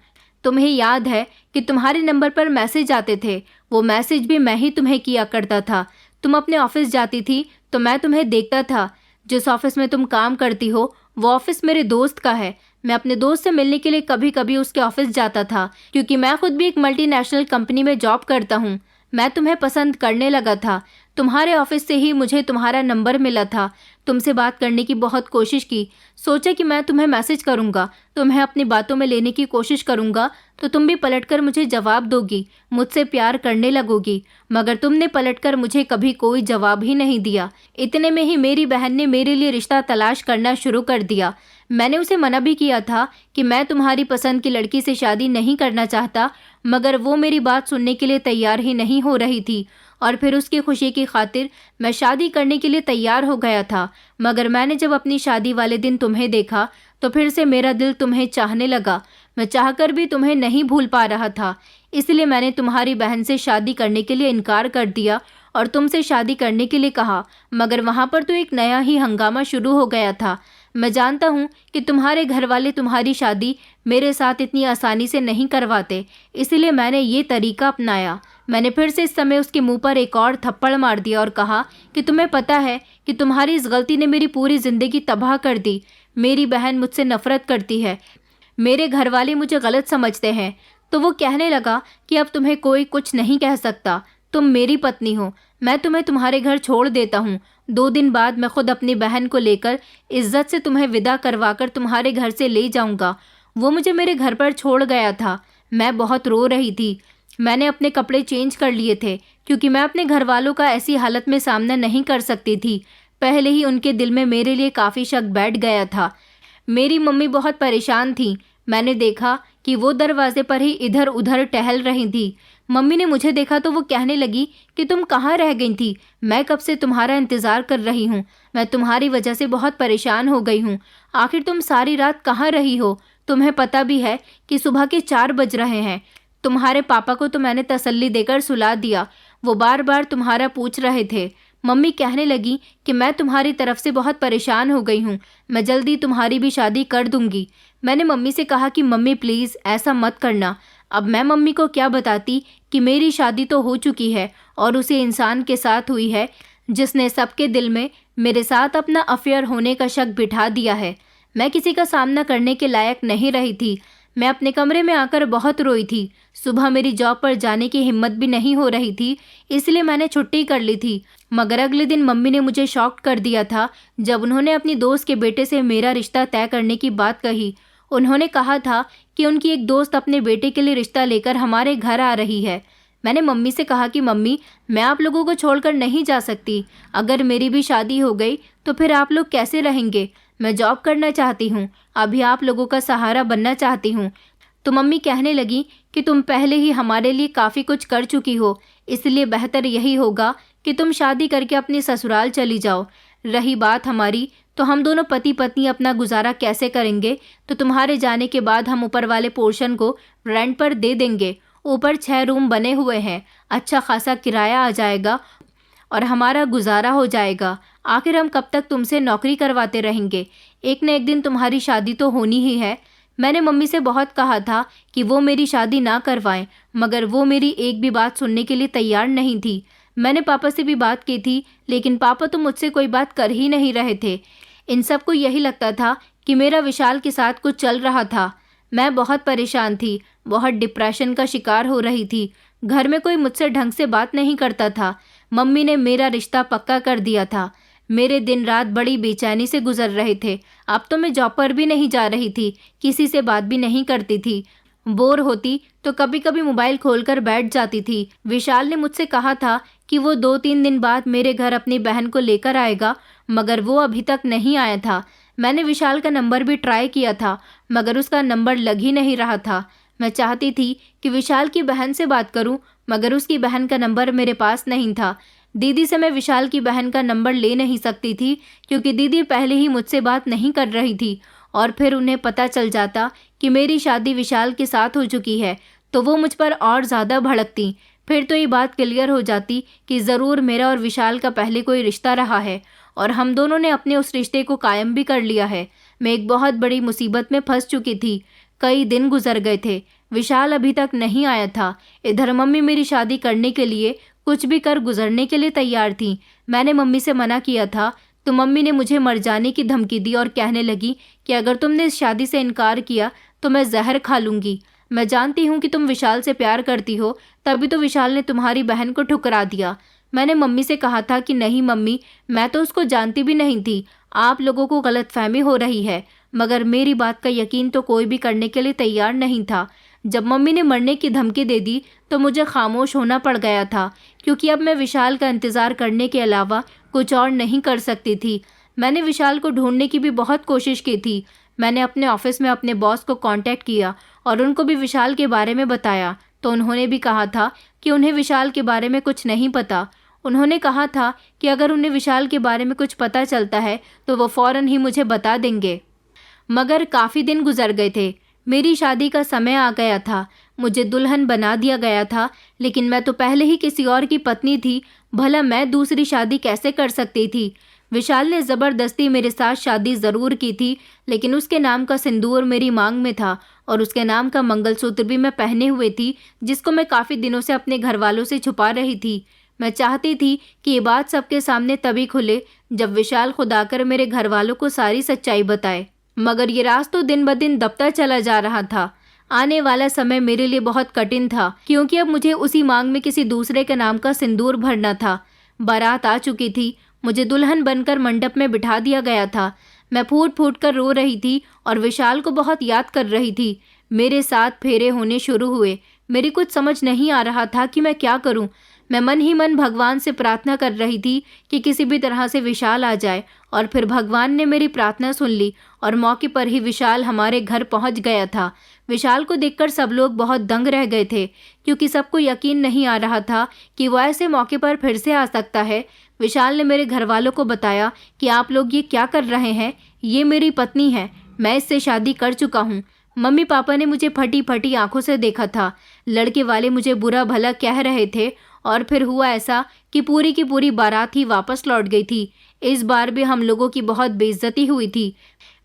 [SPEAKER 1] तुम्हें याद है कि तुम्हारे नंबर पर मैसेज आते थे, वो मैसेज भी मैं ही तुम्हें किया करता था। तुम अपने ऑफिस जाती थी तो मैं तुम्हें देखता था। जिस ऑफिस में तुम काम करती हो वो ऑफिस मेरे दोस्त का है। मैं अपने दोस्त से मिलने के लिए कभी कभी उसके ऑफिस जाता था, क्योंकि मैं खुद भी एक मल्टीनेशनल कंपनी में जॉब करता हूँ। मैं तुम्हें पसंद करने लगा था। तुम्हारे ऑफिस से ही मुझे तुम्हारा नंबर मिला था। तुमसे बात करने की बहुत कोशिश की। सोचा कि मैं तुम्हें मैसेज करूँगा, तुम्हें अपनी बातों में लेने की कोशिश करूँगा तो तुम भी पलटकर मुझे जवाब दोगी, मुझसे प्यार करने लगोगी। मगर तुमने पलटकर मुझे कभी कोई जवाब ही नहीं दिया। इतने में ही मेरी बहन ने मेरे लिए रिश्ता तलाश करना शुरू कर दिया। मैंने उसे मना भी किया था कि मैं तुम्हारी पसंद की लड़की से शादी नहीं करना चाहता, मगर वो मेरी बात सुनने के लिए तैयार ही नहीं हो रही थी। और फिर उसकी खुशी की खातिर मैं शादी करने के लिए तैयार हो गया था। मगर मैंने जब अपनी शादी वाले दिन तुम्हें देखा तो फिर से मेरा दिल तुम्हें चाहने लगा। मैं चाहकर भी तुम्हें नहीं भूल पा रहा था, इसलिए मैंने तुम्हारी बहन से शादी करने के लिए इनकार कर दिया और तुमसे शादी करने के लिए कहा। मगर वहाँ पर तो एक नया ही हंगामा शुरू हो गया था। मैं जानता हूँ कि तुम्हारे घर वाले तुम्हारी शादी मेरे साथ इतनी आसानी से नहीं करवाते, इसलिए मैंने ये तरीका अपनाया। मैंने फिर से इस समय उसके मुंह पर एक और थप्पड़ मार दिया और कहा कि तुम्हें पता है कि तुम्हारी इस गलती ने मेरी पूरी ज़िंदगी तबाह कर दी। मेरी बहन मुझसे नफरत करती है, मेरे घर वाले मुझे गलत समझते हैं। तो वो कहने लगा कि अब तुम्हें कोई कुछ नहीं कह सकता, तुम मेरी पत्नी हो। मैं तुम्हें तुम्हारे घर छोड़ देता हूँ। 2 दिन बाद मैं खुद अपनी बहन को लेकर इज्जत से तुम्हें विदा करवाकर तुम्हारे घर से ले जाऊँगा। वो मुझे मेरे घर पर छोड़ गया था। मैं बहुत रो रही थी। मैंने अपने कपड़े चेंज कर लिए थे, क्योंकि मैं अपने घर वालों का ऐसी हालत में सामना नहीं कर सकती थी। पहले ही उनके दिल में मेरे लिए काफ़ी शक बैठ गया था। मेरी मम्मी बहुत परेशान थी। मैंने देखा कि वो दरवाजे पर ही इधर उधर टहल रही थी। मम्मी ने मुझे देखा तो वो कहने लगी कि तुम कहाँ रह गई थी? मैं कब से तुम्हारा इंतज़ार कर रही हूँ। मैं तुम्हारी वजह से बहुत परेशान हो गई हूँ। आखिर तुम सारी रात कहाँ रही हो? तुम्हें पता भी है कि सुबह के 4 बज रहे हैं। तुम्हारे पापा को तो मैंने तसल्ली देकर सुला दिया, वो बार बार तुम्हारा पूछ रहे थे। मम्मी कहने लगी कि मैं तुम्हारी तरफ से बहुत परेशान हो गई हूँ, मैं जल्दी तुम्हारी भी शादी कर दूंगी। मैंने मम्मी से कहा कि मम्मी प्लीज़ ऐसा मत करना। अब मैं मम्मी को क्या बताती कि मेरी शादी तो हो चुकी है और उसी इंसान के साथ हुई है जिसने सबके दिल में मेरे साथ अपना अफेयर होने का शक बिठा दिया है। मैं किसी का सामना करने के लायक नहीं रही थी। मैं अपने कमरे में आकर बहुत रोई थी। सुबह मेरी जॉब पर जाने की हिम्मत भी नहीं हो रही थी, इसलिए मैंने छुट्टी कर ली थी। मगर अगले दिन मम्मी ने मुझे शॉक कर दिया था जब उन्होंने अपनी दोस्त के बेटे से मेरा रिश्ता तय करने की बात कही। उन्होंने कहा था कि उनकी एक दोस्त अपने बेटे के लिए रिश्ता लेकर हमारे घर आ रही है। मैंने मम्मी से कहा कि मम्मी, मैं आप लोगों को छोड़कर नहीं जा सकती। अगर मेरी भी शादी हो गई तो फिर आप लोग कैसे रहेंगे? मैं जॉब करना चाहती हूँ, अभी आप लोगों का सहारा बनना चाहती हूँ। तो मम्मी कहने लगी कि तुम पहले ही हमारे लिए काफ़ी कुछ कर चुकी हो, इसलिए बेहतर यही होगा कि तुम शादी करके अपने ससुराल चली जाओ। रही बात हमारी, तो हम दोनों पति पत्नी अपना गुजारा कैसे करेंगे? तो तुम्हारे जाने के बाद हम ऊपर वाले पोर्शन को रेंट पर दे देंगे। ऊपर 6 रूम बने हुए हैं, अच्छा खासा किराया आ जाएगा और हमारा गुजारा हो जाएगा। आखिर हम कब तक तुमसे नौकरी करवाते रहेंगे? एक न एक दिन तुम्हारी शादी तो होनी ही है। मैंने मम्मी से बहुत कहा था कि वो मेरी शादी ना करवाएं, मगर वो मेरी एक भी बात सुनने के लिए तैयार नहीं थी। मैंने पापा से भी बात की थी, लेकिन पापा तो मुझसे कोई बात कर ही नहीं रहे थे। इन सबको यही लगता था कि मेरा विशाल के साथ कुछ चल रहा था। मैं बहुत परेशान थी, बहुत डिप्रेशन का शिकार हो रही थी। घर में कोई मुझसे ढंग से बात नहीं करता था। मम्मी ने मेरा रिश्ता पक्का कर दिया था। मेरे दिन रात बड़ी बेचैनी से गुजर रहे थे। अब तो मैं जॉब पर भी नहीं जा रही थी, किसी से बात भी नहीं करती थी। बोर होती तो कभी कभी मोबाइल खोलकर बैठ जाती थी। विशाल ने मुझसे कहा था कि वो 2-3 दिन बाद मेरे घर अपनी बहन को लेकर आएगा, मगर वो अभी तक नहीं आया था। मैंने विशाल का नंबर भी ट्राई किया था, मगर उसका नंबर लग ही नहीं रहा था। मैं चाहती थी कि विशाल की बहन से बात करूं, मगर उसकी बहन का नंबर मेरे पास नहीं था। दीदी से मैं विशाल की बहन का नंबर ले नहीं सकती थी, क्योंकि दीदी पहले ही मुझसे बात नहीं कर रही थी, और फिर उन्हें पता चल जाता कि मेरी शादी विशाल के साथ हो चुकी है तो वो मुझ पर और ज़्यादा भड़कती। फिर तो ये बात क्लियर हो जाती कि ज़रूर मेरा और विशाल का पहले कोई रिश्ता रहा है और हम दोनों ने अपने उस रिश्ते को कायम भी कर लिया है। मैं एक बहुत बड़ी मुसीबत में फंस चुकी थी। कई दिन गुजर गए थे, विशाल अभी तक नहीं आया था। इधर मम्मी मेरी शादी करने के लिए कुछ भी कर गुजरने के लिए तैयार थी। मैंने मम्मी से मना किया था तो मम्मी ने मुझे मर जाने की धमकी दी और कहने लगी कि अगर तुमने इस शादी से इनकार किया तो मैं जहर खा लूँगी। मैं जानती हूँ कि तुम विशाल से प्यार करती हो, तभी तो विशाल ने तुम्हारी बहन को ठुकरा दिया। मैंने मम्मी से कहा था कि नहीं मम्मी, मैं तो उसको जानती भी नहीं थी, आप लोगों को गलतफहमी हो रही है। मगर मेरी बात का यकीन तो कोई भी करने के लिए तैयार नहीं था। जब मम्मी ने मरने की धमकी दे दी तो मुझे खामोश होना पड़ गया था, क्योंकि अब मैं विशाल का इंतज़ार करने के अलावा कुछ और नहीं कर सकती थी। मैंने विशाल को ढूंढने की भी बहुत कोशिश की थी। मैंने अपने ऑफिस में अपने बॉस को कांटेक्ट किया और उनको भी विशाल के बारे में बताया, तो उन्होंने भी कहा था कि उन्हें विशाल के बारे में कुछ नहीं पता। उन्होंने कहा था कि अगर उन्हें विशाल के बारे में कुछ पता चलता है तो वो फ़ौरन ही मुझे बता देंगे। मगर काफ़ी दिन गुजर गए थे। मेरी शादी का समय आ गया था। मुझे दुल्हन बना दिया गया था, लेकिन मैं तो पहले ही किसी और की पत्नी थी। भला मैं दूसरी शादी कैसे कर सकती थी? विशाल ने ज़बरदस्ती मेरे साथ शादी ज़रूर की थी, लेकिन उसके नाम का सिंदूर मेरी मांग में था और उसके नाम का मंगलसूत्र भी मैं पहने हुए थी, जिसको मैं काफ़ी दिनों से अपने घर वालों से छुपा रही थी। मैं चाहती थी कि ये बात सबके सामने तभी खुले जब विशाल खुद आकर मेरे घर वालों को सारी सच्चाई बताए। मगर ये राज तो दिन ब दिन दबता चला जा रहा था। आने वाला समय मेरे लिए बहुत कठिन था, क्योंकि अब मुझे उसी मांग में किसी दूसरे के नाम का सिंदूर भरना था। बारात आ चुकी थी, मुझे दुल्हन बनकर मंडप में बिठा दिया गया था। मैं फूट फूट कर रो रही थी और विशाल को बहुत याद कर रही थी। मेरे साथ फेरे होने शुरू हुए। मेरी कुछ समझ नहीं आ रहा था कि मैं क्या करूं। मैं मन ही मन भगवान से प्रार्थना कर रही थी कि किसी भी तरह से विशाल आ जाए, और फिर भगवान ने मेरी प्रार्थना सुन ली और मौके पर ही विशाल हमारे घर पहुंच गया था। विशाल को देखकर सब लोग बहुत दंग रह गए थे, क्योंकि सबको यकीन नहीं आ रहा था कि वह ऐसे मौके पर फिर से आ सकता है। विशाल ने मेरे घर वालों को बताया कि आप लोग ये क्या कर रहे हैं, ये मेरी पत्नी है, मैं इससे शादी कर चुका हूँ। मम्मी पापा ने मुझे फटी फटी आंखों से देखा था। लड़के वाले मुझे बुरा भला कह रहे थे, और फिर हुआ ऐसा कि पूरी की पूरी बारात ही वापस लौट गई थी। इस बार भी हम लोगों की बहुत बेइज्जती हुई थी।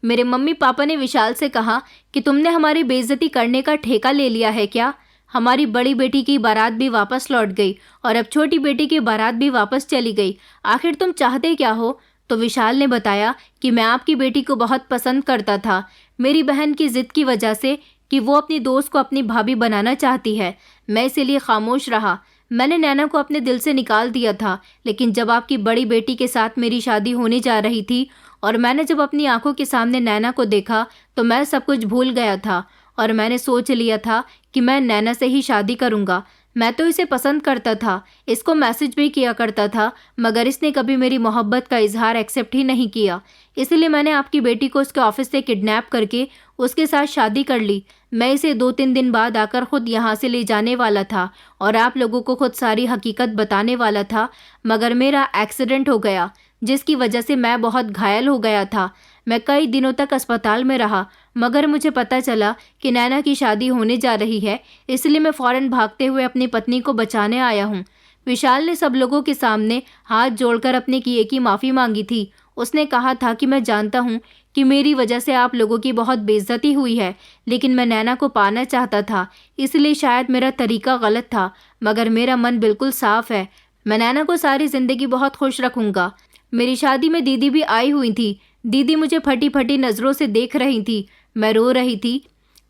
[SPEAKER 1] मेरे मम्मी पापा ने विशाल से कहा कि तुमने हमारी बेइज्जती करने का ठेका ले लिया है क्या? हमारी बड़ी बेटी की बारात भी वापस लौट गई और अब छोटी बेटी की बारात भी वापस चली गई। आखिर तुम चाहते क्या हो? तो विशाल ने बताया कि मैं आपकी बेटी को बहुत पसंद करता था। मेरी बहन की जिद की वजह से कि वो अपनी दोस्त को अपनी भाभी बनाना चाहती है। मैं इसीलिए खामोश रहा। मैंने नैना को अपने दिल से निकाल दिया था, लेकिन जब आपकी बड़ी बेटी के साथ मेरी शादी होने जा रही थी और मैंने जब अपनी आंखों के सामने नैना को देखा तो मैं सब कुछ भूल गया था और मैंने सोच लिया था कि मैं नैना से ही शादी करूंगा। मैं तो इसे पसंद करता था, इसको मैसेज भी किया करता था, मगर इसने कभी मेरी मोहब्बत का इजहार एक्सेप्ट ही नहीं किया। इसलिए मैंने आपकी बेटी को उसके ऑफिस से किडनैप करके उसके साथ शादी कर ली। मैं इसे 2-3 दिन बाद आकर खुद यहाँ से ले जाने वाला था और आप लोगों को खुद सारी हकीकत बताने वाला था, मगर मेरा एक्सीडेंट हो गया जिसकी वजह से मैं बहुत घायल हो गया था। मैं कई दिनों तक अस्पताल में रहा, मगर मुझे पता चला कि नैना की शादी होने जा रही है, इसलिए मैं फ़ौरन भागते हुए अपनी पत्नी को बचाने आया हूँ। विशाल ने सब लोगों के सामने हाथ जोड़कर अपने किए की माफ़ी मांगी थी। उसने कहा था कि मैं जानता हूँ कि मेरी वजह से आप लोगों की बहुत बेइज्जती हुई है, लेकिन मैं नैना को पाना चाहता था, इसलिए शायद मेरा तरीका गलत था, मगर मेरा मन बिल्कुल साफ है। मैं नैना को सारी ज़िंदगी बहुत खुश रखूँगा। मेरी शादी में दीदी भी आई हुई थी। दीदी मुझे फटी फटी नज़रों से देख रही थी। मैं रो रही थी।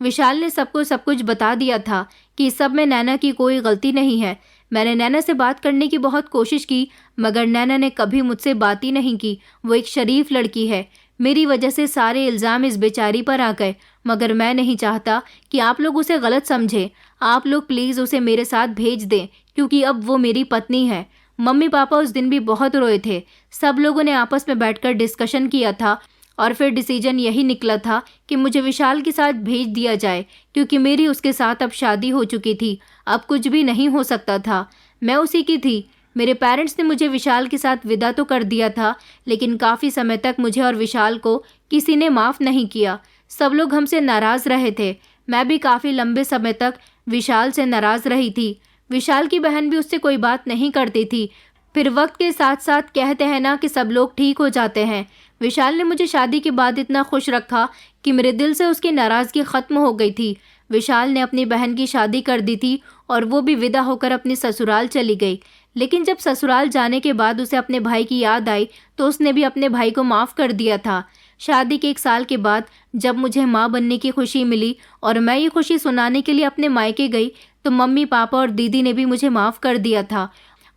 [SPEAKER 1] विशाल ने सबको सब कुछ बता दिया था कि इस सब में नैना की कोई गलती नहीं है। मैंने नैना से बात करने की बहुत कोशिश की, मगर नैना ने कभी मुझसे बात ही नहीं की। वो एक शरीफ लड़की है। मेरी वजह से सारे इल्ज़ाम इस बेचारी पर आ गए, मगर मैं नहीं चाहता कि आप लोग उसे गलत समझें। आप लोग प्लीज़ उसे मेरे साथ भेज दें, क्योंकि अब वो मेरी पत्नी है। मम्मी पापा उस दिन भी बहुत रोए थे। सब लोगों ने आपस में बैठकर डिस्कशन किया था और फिर डिसीजन यही निकला था कि मुझे विशाल के साथ भेज दिया जाए, क्योंकि मेरी उसके साथ अब शादी हो चुकी थी। अब कुछ भी नहीं हो सकता था। मैं उसी की थी। मेरे पेरेंट्स ने मुझे विशाल के साथ विदा तो कर दिया था, लेकिन काफ़ी समय तक मुझे और विशाल को किसी ने माफ़ नहीं किया। सब लोग हमसे नाराज़ रहे थे। मैं भी काफ़ी लंबे समय तक विशाल से नाराज़ रही थी। विशाल की बहन भी उससे कोई बात नहीं करती थी। फिर वक्त के साथ साथ कहते हैं ना कि सब लोग ठीक हो जाते हैं। विशाल ने मुझे शादी के बाद इतना खुश रखा कि मेरे दिल से उसकी नाराज़गी ख़त्म हो गई थी। विशाल ने अपनी बहन की शादी कर दी थी और वो भी विदा होकर अपनी ससुराल चली गई। लेकिन जब ससुराल जाने के बाद उसे अपने भाई की याद आई तो उसने भी अपने भाई को माफ़ कर दिया था। शादी के 1 साल के बाद जब मुझे माँ बनने की खुशी मिली और मैं ये खुशी सुनाने के लिए अपने मायके गई, तो मम्मी पापा और दीदी ने भी मुझे माफ़ कर दिया था।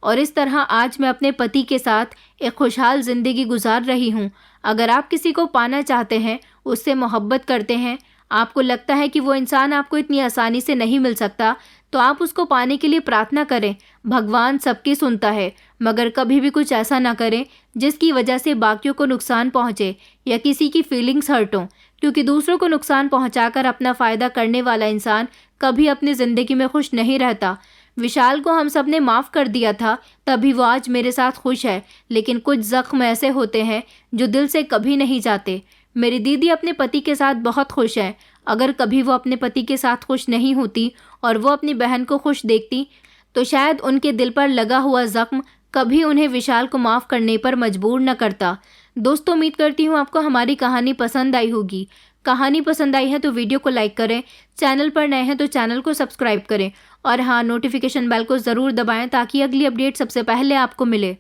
[SPEAKER 1] और इस तरह आज मैं अपने पति के साथ एक खुशहाल ज़िंदगी गुजार रही हूँ। अगर आप किसी को पाना चाहते हैं, उससे मोहब्बत करते हैं, आपको लगता है कि वो इंसान आपको इतनी आसानी से नहीं मिल सकता, तो आप उसको पाने के लिए प्रार्थना करें। भगवान सबकी सुनता है, मगर कभी भी कुछ ऐसा ना करें जिसकी वजह से बाकियों को नुकसान पहुँचे या किसी की फीलिंग्स हर्ट हों, क्योंकि दूसरों को नुकसान पहुँचाकर अपना फ़ायदा करने वाला इंसान कभी अपनी ज़िंदगी में खुश नहीं रहता। विशाल को हम सब ने माफ़ कर दिया था, तभी वो आज मेरे साथ खुश है, लेकिन कुछ ज़ख्म ऐसे होते हैं जो दिल से कभी नहीं जाते। मेरी दीदी अपने पति के साथ बहुत खुश है। अगर कभी वो अपने पति के साथ खुश नहीं होती और वो अपनी बहन को खुश देखती, तो शायद उनके दिल पर लगा हुआ ज़ख्म कभी उन्हें विशाल को माफ़ करने पर मजबूर न करता। दोस्तों, उम्मीद करती हूँ आपको हमारी कहानी पसंद आई होगी। कहानी पसंद आई है तो वीडियो को लाइक करें, चैनल पर नए हैं तो चैनल को सब्सक्राइब करें और हाँ, नोटिफिकेशन बेल को ज़रूर दबाएं ताकि अगली अपडेट सबसे पहले आपको मिले।